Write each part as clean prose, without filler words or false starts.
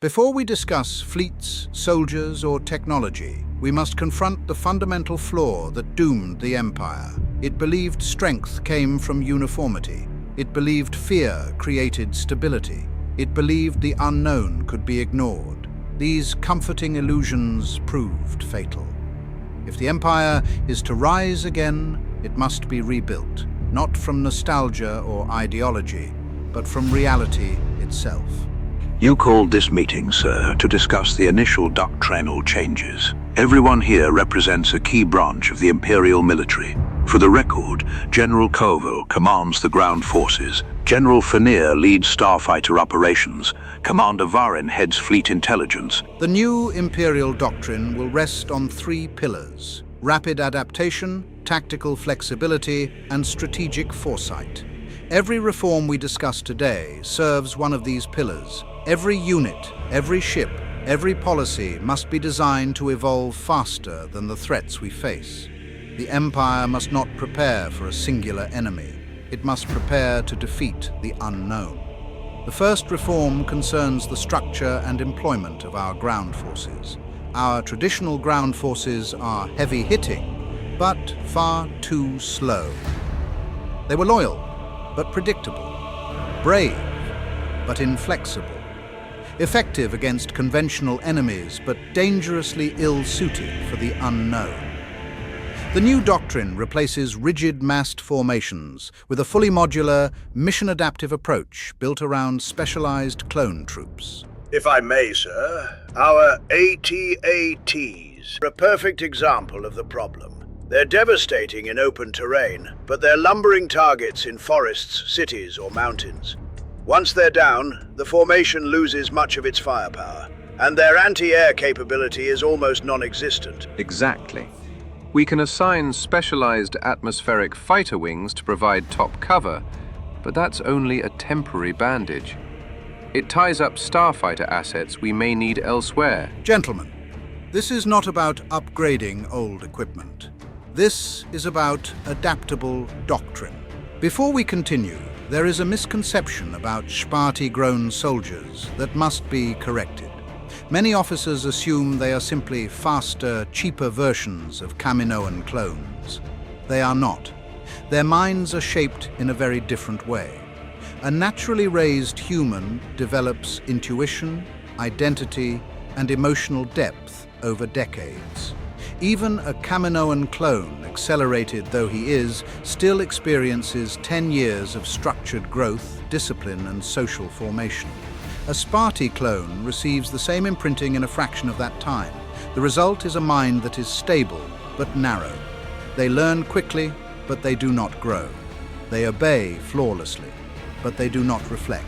Before we discuss fleets, soldiers, or technology, we must confront the fundamental flaw that doomed the Empire. It believed strength came from uniformity. It believed fear created stability. It believed the unknown could be ignored. These comforting illusions proved fatal. If the Empire is to rise again, it must be rebuilt, not from nostalgia or ideology, but from reality itself. You called this meeting, sir, to discuss the initial doctrinal changes. Everyone here represents a key branch of the Imperial military. For the record, General Koval commands the ground forces, General Fenir leads starfighter operations, Commander Varin heads fleet intelligence. The new Imperial Doctrine will rest on three pillars: rapid adaptation, tactical flexibility, and strategic foresight. Every reform we discuss today serves one of these pillars. Every unit, every ship, every policy must be designed to evolve faster than the threats we face. The Empire must not prepare for a singular enemy. It must prepare to defeat the unknown. The first reform concerns the structure and employment of our ground forces. Our traditional ground forces are heavy-hitting, but far too slow. They were loyal, but predictable. Brave, but inflexible. Effective against conventional enemies, but dangerously ill-suited for the unknown. The new doctrine replaces rigid massed formations with a fully modular, mission-adaptive approach built around specialized clone troops. If I may, sir, our AT-ATs are a perfect example of the problem. They're devastating in open terrain, but they're lumbering targets in forests, cities, or mountains. Once they're down, the formation loses much of its firepower, and their anti-air capability is almost non-existent. Exactly. We can assign specialized atmospheric fighter wings to provide top cover, but that's only a temporary bandage. It ties up starfighter assets we may need elsewhere. Gentlemen, this is not about upgrading old equipment. This is about adaptable doctrine. Before we continue, there is a misconception about Sparty-grown soldiers that must be corrected. Many officers assume they are simply faster, cheaper versions of Kaminoan clones. They are not. Their minds are shaped in a very different way. A naturally raised human develops intuition, identity, and emotional depth over decades. Even a Kaminoan clone, accelerated though he is, still experiences 10 years of structured growth, discipline, and social formation. A Sparty clone receives the same imprinting in a fraction of that time. The result is a mind that is stable, but narrow. They learn quickly, but they do not grow. They obey flawlessly, but they do not reflect.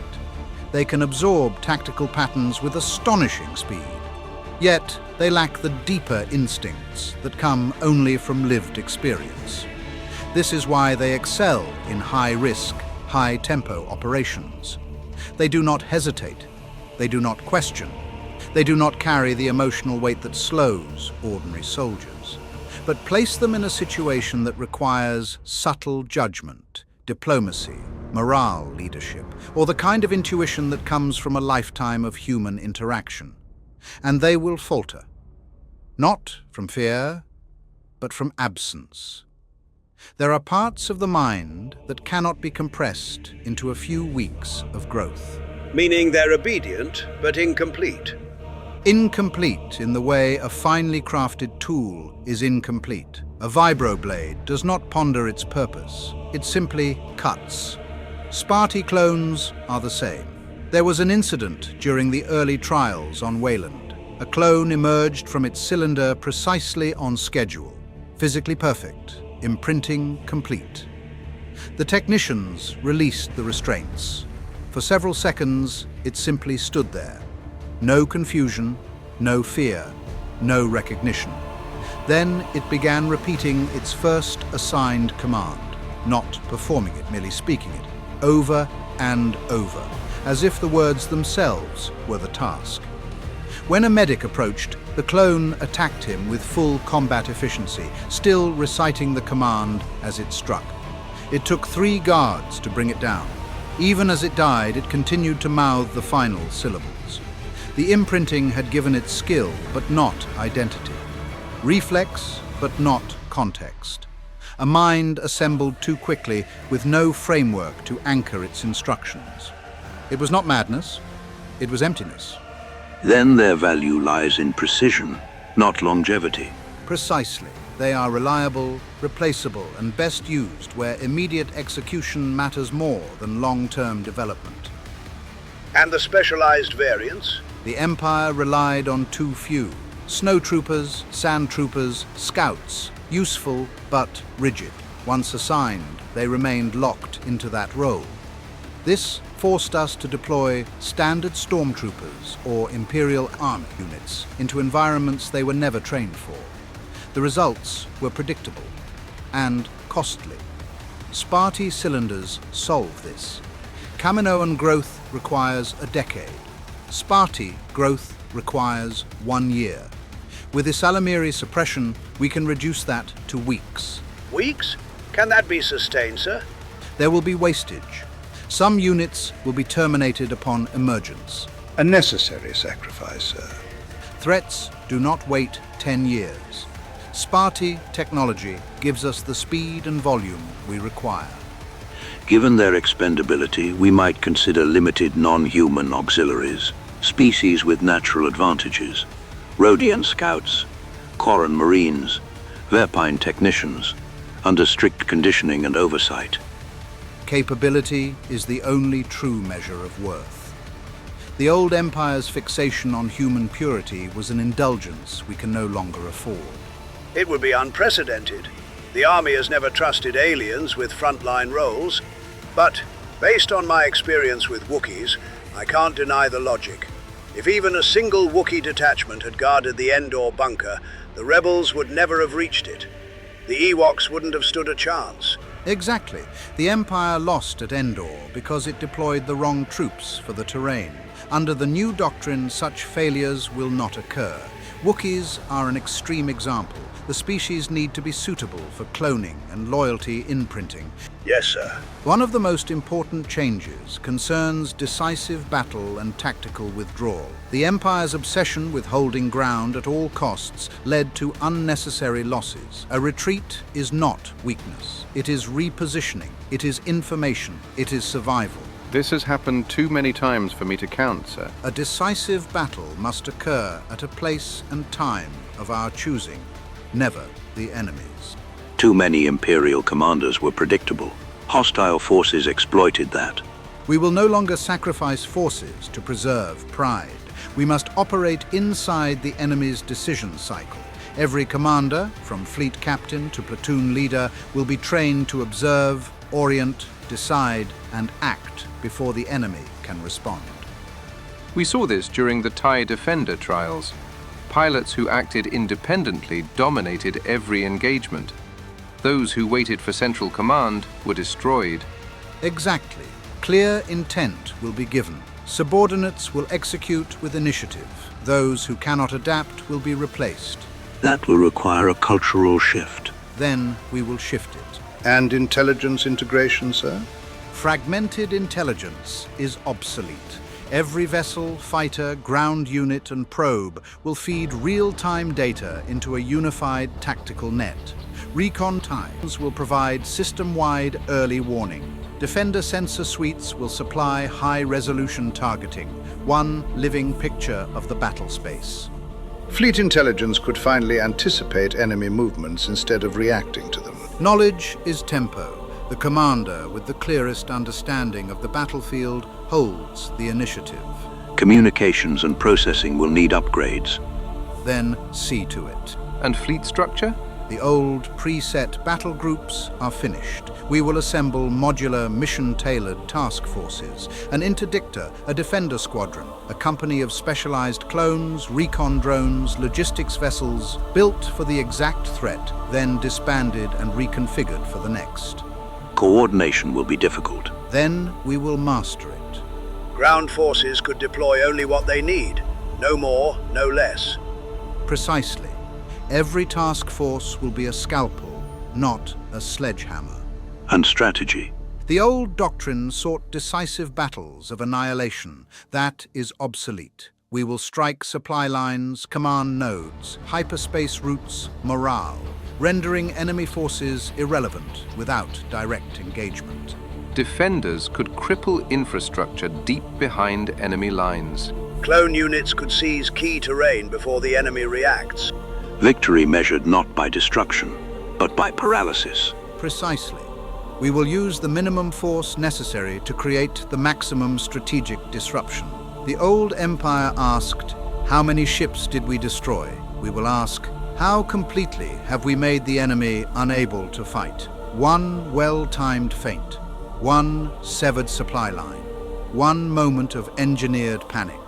They can absorb tactical patterns with astonishing speed. Yet, they lack the deeper instincts that come only from lived experience. This is why they excel in high-risk, high-tempo operations. They do not hesitate. They do not question. They do not carry the emotional weight that slows ordinary soldiers, but place them in a situation that requires subtle judgment, diplomacy, morale leadership, or the kind of intuition that comes from a lifetime of human interaction. And they will falter. Not from fear, but from absence. There are parts of the mind that cannot be compressed into a few weeks of growth. Meaning they're obedient, but incomplete. Incomplete in the way a finely crafted tool is incomplete. A vibroblade does not ponder its purpose. It simply cuts. Sparty clones are the same. There was an incident during the early trials on Wayland. A clone emerged from its cylinder precisely on schedule, physically perfect, imprinting complete. The technicians released the restraints. For several seconds, it simply stood there. No confusion, no fear, no recognition. Then it began repeating its first assigned command, not performing it, merely speaking it, over and over, as if the words themselves were the task. When a medic approached, the clone attacked him with full combat efficiency, still reciting the command as it struck. It took 3 guards to bring it down. Even as it died, it continued to mouth the final syllables. The imprinting had given it skill, but not identity. Reflex, but not context. A mind assembled too quickly with no framework to anchor its instructions. It was not madness, it was emptiness. Then their value lies in precision, not longevity. Precisely. They are reliable, replaceable, and best used where immediate execution matters more than long-term development. And the specialized variants? The Empire relied on too few. Snowtroopers, sandtroopers, scouts, useful but rigid. Once assigned, they remained locked into that role. This forced us to deploy standard stormtroopers or Imperial Army units into environments they were never trained for. The results were predictable and costly. Sparty cylinders solve this. Kaminoan growth requires a decade. Sparty growth requires 1 year. With Isalamiri suppression, we can reduce that to weeks. Weeks? Can that be sustained, sir? There will be wastage. Some units will be terminated upon emergence. A necessary sacrifice, sir. Threats do not wait 10 years. Sparty technology gives us the speed and volume we require. Given their expendability, we might consider limited non-human auxiliaries, species with natural advantages. Rhodian scouts, Corran marines, Verpine technicians, under strict conditioning and oversight. Capability is the only true measure of worth. The old Empire's fixation on human purity was an indulgence we can no longer afford. It would be unprecedented. The Army has never trusted aliens with frontline roles, but based on my experience with Wookiees, I can't deny the logic. If even a single Wookiee detachment had guarded the Endor bunker, the rebels would never have reached it. The Ewoks wouldn't have stood a chance. Exactly. The Empire lost at Endor because it deployed the wrong troops for the terrain. Under the new doctrine, such failures will not occur. Wookiees are an extreme example. The species need to be suitable for cloning and loyalty imprinting. Yes, sir. One of the most important changes concerns decisive battle and tactical withdrawal. The Empire's obsession with holding ground at all costs led to unnecessary losses. A retreat is not weakness. It is repositioning. It is information. It is survival. This has happened too many times for me to count, sir. A decisive battle must occur at a place and time of our choosing, never the enemy's. Too many Imperial commanders were predictable. Hostile forces exploited that. We will no longer sacrifice forces to preserve pride. We must operate inside the enemy's decision cycle. Every commander, from fleet captain to platoon leader, will be trained to observe, orient, decide, and act before the enemy can respond. We saw this during the TIE Defender trials. Pilots who acted independently dominated every engagement. Those who waited for central command were destroyed. Exactly. Clear intent will be given. Subordinates will execute with initiative. Those who cannot adapt will be replaced. That will require a cultural shift. Then we will shift it. And intelligence integration, sir? Fragmented intelligence is obsolete. Every vessel, fighter, ground unit, and probe will feed real-time data into a unified tactical net. Recon times will provide system-wide early warning. Defender sensor suites will supply high-resolution targeting, one living picture of the battle space. Fleet intelligence could finally anticipate enemy movements instead of reacting to them. Knowledge is tempo. The commander with the clearest understanding of the battlefield holds the initiative. Communications and processing will need upgrades. Then see to it. And fleet structure? The old preset battle groups are finished. We will assemble modular mission-tailored task forces, an interdictor, a defender squadron, a company of specialized clones, recon drones, logistics vessels, built for the exact threat, then disbanded and reconfigured for the next. Coordination will be difficult. Then we will master it. Ground forces could deploy only what they need. No more, no less. Precisely. Every task force will be a scalpel, not a sledgehammer. And strategy. The old doctrine sought decisive battles of annihilation. That is obsolete. We will strike supply lines, command nodes, hyperspace routes, morale, rendering enemy forces irrelevant without direct engagement. Defenders could cripple infrastructure deep behind enemy lines. Clone units could seize key terrain before the enemy reacts. Victory measured not by destruction, but by paralysis. Precisely. We will use the minimum force necessary to create the maximum strategic disruption. The old empire asked, how many ships did we destroy? We will ask, how completely have we made the enemy unable to fight? One well-timed feint, one severed supply line, one moment of engineered panic.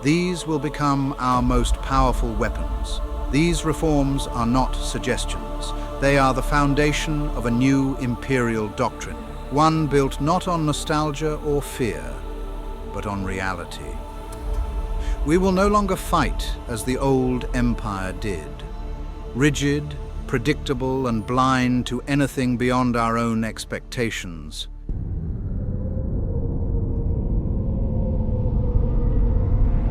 These will become our most powerful weapons. These reforms are not suggestions. They are the foundation of a new Imperial Doctrine, one built not on nostalgia or fear, but on reality. We will no longer fight as the old Empire did, rigid, predictable, and blind to anything beyond our own expectations.